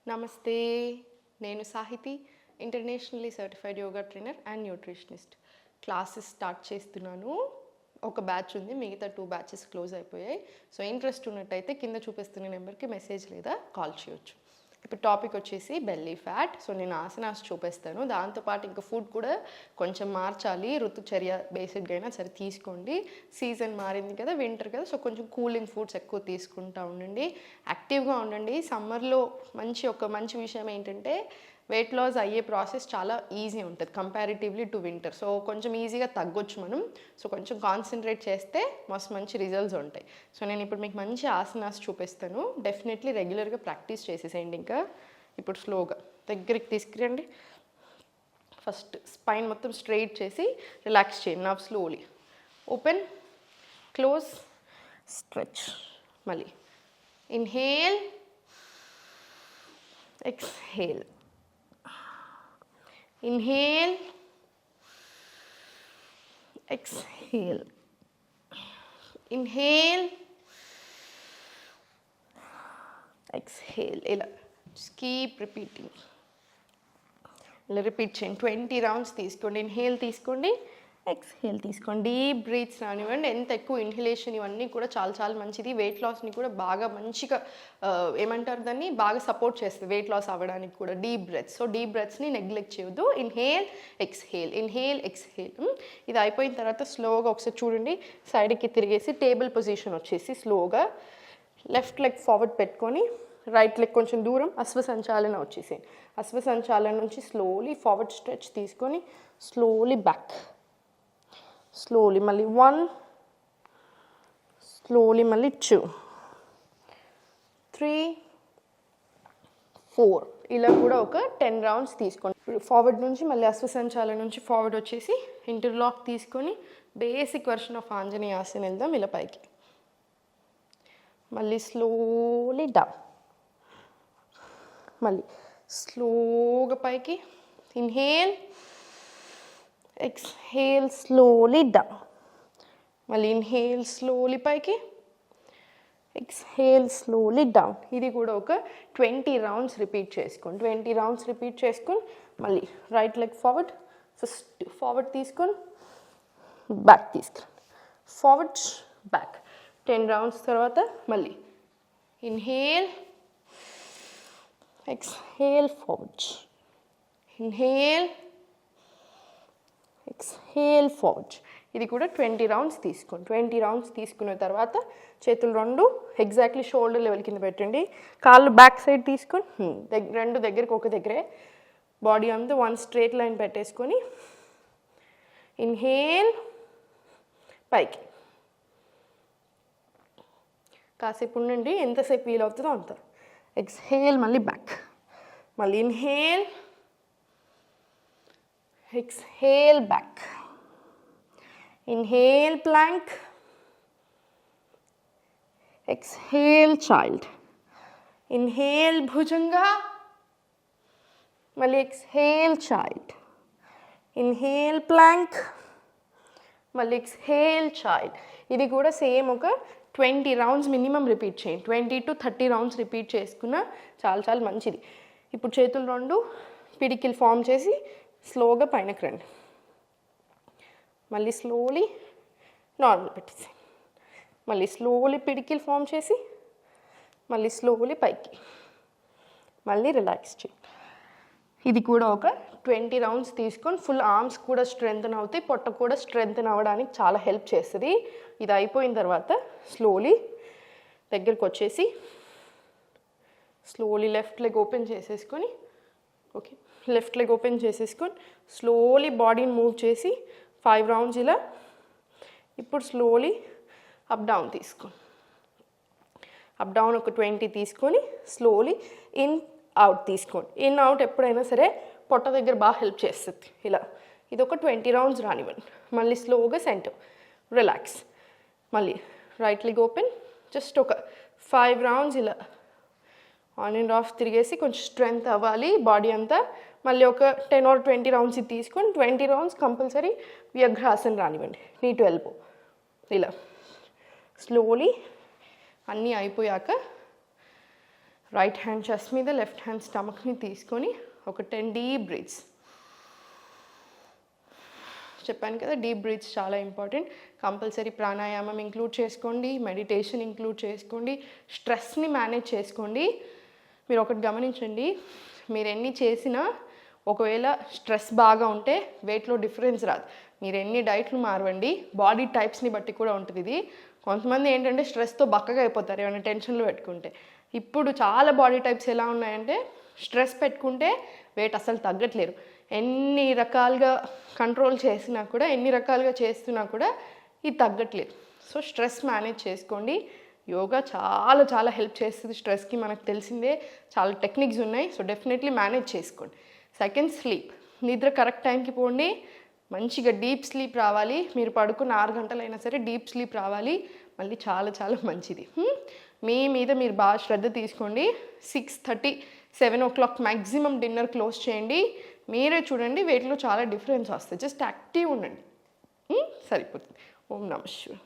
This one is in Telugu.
నమస్తే, నేను Sahiti, internationally certified yoga trainer and nutritionist. Classes start చేస్తున్నాను. ఒక బ్యాచ్ ఉంది, మిగతా 2 బ్యాచెస్ క్లోజ్ అయిపోయాయి. సో ఇంట్రెస్ట్ ఉన్నట్టయితే కింద చూపిస్తున్న నెంబర్కి మెసేజ్ లేదా కాల్ చేయొచ్చు. ఇప్పుడు టాపిక్ వచ్చేసి బెల్లీ ఫ్యాట్. సో నేను ఆసనాస్ చూపిస్తాను, దాంతోపాటు ఇంకా ఫుడ్ కూడా కొంచెం మార్చాలి. ఋతుచర్య బేసిక్గా అయినా సరే తీసుకోండి. సీజన్ మారింది కదా, వింటర్ కదా, సో కొంచెం కూలింగ్ ఫుడ్స్ ఎక్కువ తీసుకుంటూ ఉండండి. యాక్టివ్గా ఉండండి. సమ్మర్లో మంచి విషయం ఏంటంటే వెయిట్ లాస్ అయ్యే ప్రాసెస్ చాలా ఈజీ ఉంటుంది కంపారిటివ్లీ టు వింటర్. సో కొంచెం ఈజీగా తగ్గొచ్చు మనం. సో కొంచెం కాన్సన్ట్రేట్ చేస్తే మంచి రిజల్ట్స్ ఉంటాయి. సో నేను ఇప్పుడు మీకు మంచి ఆసనాస్ చూపిస్తాను. డెఫినెట్లీ రెగ్యులర్గా ప్రాక్టీస్ చేసేసేయండి. ఇంకా ఇప్పుడు స్లోగా దగ్గరికి తీసుకురండి. ఫస్ట్ స్పైన్ మొత్తం స్ట్రైట్ చేసి రిలాక్స్ చేయండి. Now slowly open, close, stretch. మళ్ళీ inhale, exhale. Inhale, exhale. Inhale, exhale. ఇలా just keep repeating. ఇలా రిపీట్ చేయండి. 20 రౌండ్స్ తీసుకోండి. ఇన్హేల్ తీసుకోండి, ఎక్స్హేల్ తీసుకోండి. డీప్ బ్రీత్స్ రానివ్వండి. ఎంత ఎక్కువ ఇన్హలేషన్ ఇవన్నీ కూడా చాలా మంచిది. వెయిట్ లాస్ని కూడా బాగా మంచిగా ఏమంటారు దాన్ని బాగా సపోర్ట్ చేస్తుంది వెయిట్ లాస్ అవ్వడానికి కూడా డీప్ బ్రెత్స్. సో డీప్ బ్రెత్స్ని నెగ్లెక్ట్ చేయొద్దు. Inhale, exhale, inhale, exhale. ఇది అయిపోయిన తర్వాత స్లోగా ఒకసారి చూడండి, సైడ్కి తిరిగేసి టేబుల్ పొజిషన్ వచ్చేసి స్లోగా లెఫ్ట్ లెగ్ ఫార్వర్డ్ పెట్టుకొని రైట్ లెగ్ కొంచెం దూరం అశ్వసంచాలన వచ్చేసేయండి. అశ్వసంచాలన నుంచి స్లోలీ ఫార్వర్డ్ స్ట్రెచ్ తీసుకొని స్లోలీ బ్యాక్. స్లోలీ మళ్ళీ 1, స్లోలీ మళ్ళీ 2, 3, 4. ఇలా కూడా ఒక 10 రౌండ్స్ తీసుకోండి. ఫార్వర్డ్ నుంచి మళ్ళీ అశ్వసంచాలన నుంచి ఫార్వర్డ్ వచ్చేసి ఇంటర్లాక్ తీసుకొని బేసిక్ వర్షన్ ఆఫ్ ఆంజనేయాసన వెళ్దాం. ఇలా పైకి మళ్ళీ స్లోలీ డౌన్, మళ్ళీ స్లోగా పైకి. Inhale, exhale, slowly down. మళ్ళీ ఇన్హేల్, స్లోలీ పైకి, ఎక్స్హేల్, స్లోలీ డౌన్. ఇది కూడా ఒక 20 రౌండ్స్ రిపీట్ చేసుకోండి. 20 రౌండ్స్ రిపీట్ చేసుకొని మళ్ళీ right leg forward, first forward తీసుకొని బ్యాక్ తీసుకురండి. Forward, back. 10 రౌండ్స్ తర్వాత మళ్ళీ inhale, exhale, forward. Inhale, exhale, forward. ఇది కూడా 20 రౌండ్స్ తీసుకోండి. 20 రౌండ్స్ తీసుకున్న తర్వాత చేతులు 2 ఎగ్జాక్ట్లీ షోల్డర్ లెవెల్ కింద పెట్టండి. కాళ్ళు బ్యాక్ సైడ్ తీసుకొని 2 దగ్గరికి ఒక దగ్గరే బాడీ అంతా 1 స్ట్రేట్ లైన్ పెట్టేసుకొని ఇన్హేల్, పైకి. కాసేపు ఉండండి, ఎంతసేపు వీల్ అవుతుందో అంత. ఎక్స్హేల్, మళ్ళీ బ్యాక్. మళ్ళీ inhale, exhale, back. Inhale, plank. Exhale, child. Inhale, bhujanga. మళ్ళీ ఎక్స్హేల్, చైల్డ్. Inhale, plank. మళ్ళీ ఎక్స్హేల్, చైల్డ్. ఇది కూడా సేమ్ ఒక 20 రౌండ్స్ మినిమం రిపీట్ చేయండి. 20 to 30 రౌండ్స్ రిపీట్ చేసుకున్న చాలా మంచిది. ఇప్పుడు చేతులు 2 పిడికిల్ ఫామ్ చేసి స్లోగా పైనకి రండి. మళ్ళీ స్లోలీ నార్మల్ పెట్టేసి మళ్ళీ స్లోలీ పిడికిల్ ఫామ్ చేసి మళ్ళీ స్లోలీ పైకి మళ్ళీ రిలాక్స్ చేయండి. ఇది కూడా ఒక 20 రౌండ్స్ తీసుకొని ఫుల్ ఆర్మ్స్ కూడా స్ట్రెంగ్తన్ అవుతాయి, పొట్ట కూడా స్ట్రెంగ్తన్ అవ్వడానికి చాలా హెల్ప్ చేస్తుంది. ఇది అయిపోయిన తర్వాత స్లోలీ దగ్గరికి వచ్చేసి స్లోలీ లెఫ్ట్ లెగ్ ఓపెన్ చేసేసుకొని ఓకే లెఫ్ట్ లెగ్ ఓపెన్ చేసేసుకొని స్లోలీ బాడీని మూవ్ చేసి 5 రౌండ్స్ ఇలా. ఇప్పుడు స్లోలీ అప్ డౌన్ తీసుకోండి. అప్ డౌన్ ఒక 20 తీసుకొని స్లోలీ ఇన్ అవుట్ తీసుకోండి. ఇన్ అవుట్ ఎప్పుడైనా సరే పొట్ట దగ్గర బాగా హెల్ప్ చేస్తుంది. ఇలా ఇది ఒక 20 రౌండ్స్ రానివ్వండి. మళ్ళీ స్లోగా సెంటర్ రిలాక్స్. మళ్ళీ రైట్ లెగ్ ఓపెన్ జస్ట్ ఒక 5 రౌండ్స్ ఇలా ఆన్ అండ్ ఆఫ్ తిరిగేసి కొంచెం స్ట్రెంగ్త్ అవ్వాలి బాడీ అంతా. మళ్ళీ ఒక 10 or 20 రౌండ్స్ ఇది తీసుకొని 20 రౌండ్స్ కంపల్సరీ వ్యగ్రాసన రానివ్వండి. నీ టు ఎల్బో ఇలా స్లోలీ అన్నీ అయిపోయాక రైట్ హ్యాండ్ చెస్ట్ మీద, లెఫ్ట్ హ్యాండ్ స్టమక్ని తీసుకొని ఒక 10 డీప్ బ్రీత్స్. చెప్పాను కదా, డీప్ బ్రీత్స్ చాలా ఇంపార్టెంట్. కంపల్సరీ ప్రాణాయామం ఇంక్లూడ్ చేసుకోండి, మెడిటేషన్ ఇంక్లూడ్ చేసుకోండి, స్ట్రెస్ని మేనేజ్ చేసుకోండి. మీరు ఒకటి గమనించండి, మీరు ఎన్ని చేసినా ఒకవేళ స్ట్రెస్ బాగా ఉంటే వెయిట్లో డిఫరెన్స్ రాదు. మీరు ఎన్ని డైట్లు మారవండి, బాడీ టైప్స్ని బట్టి కూడా ఉంటుంది ఇది. కొంతమంది ఏంటంటే స్ట్రెస్తో బక్కగా అయిపోతారు ఏమైనా టెన్షన్లు పెట్టుకుంటే. ఇప్పుడు చాలా బాడీ టైప్స్ ఎలా ఉన్నాయంటే స్ట్రెస్ పెట్టుకుంటే వెయిట్ అసలు తగ్గట్లేరు. ఎన్ని రకాలుగా కంట్రోల్ చేసినా కూడా, ఎన్ని రకాలుగా చేస్తున్నా కూడా ఇది తగ్గట్లేదు. సో స్ట్రెస్ మేనేజ్ చేసుకోండి. యోగా చాలా చాలా హెల్ప్ చేస్తుంది స్ట్రెస్కి, మనకు తెలిసిందే. చాలా టెక్నిక్స్ ఉన్నాయి. సో డెఫినెట్లీ మేనేజ్ చేసుకోండి. Second, sleep. నిద్ర కరెక్ట్ టైంకి పోండి. మంచిగా డీప్ స్లీప్ రావాలి. మీరు పడుకున్న 6 గంటలైనా సరే డీప్ స్లీప్ రావాలి. మళ్ళీ చాలా చాలా మంచిది. మీ మీద మీరు బాగా శ్రద్ధ తీసుకోండి. 6:30, 7 o'clock మ్యాక్సిమం డిన్నర్ క్లోజ్ చేయండి. మీరే చూడండి వెయిట్లో చాలా డిఫరెన్స్ వస్తుంది. జస్ట్ యాక్టివ్ ఉండండి, సరిపోతుంది. ఓం నమః శివాయ.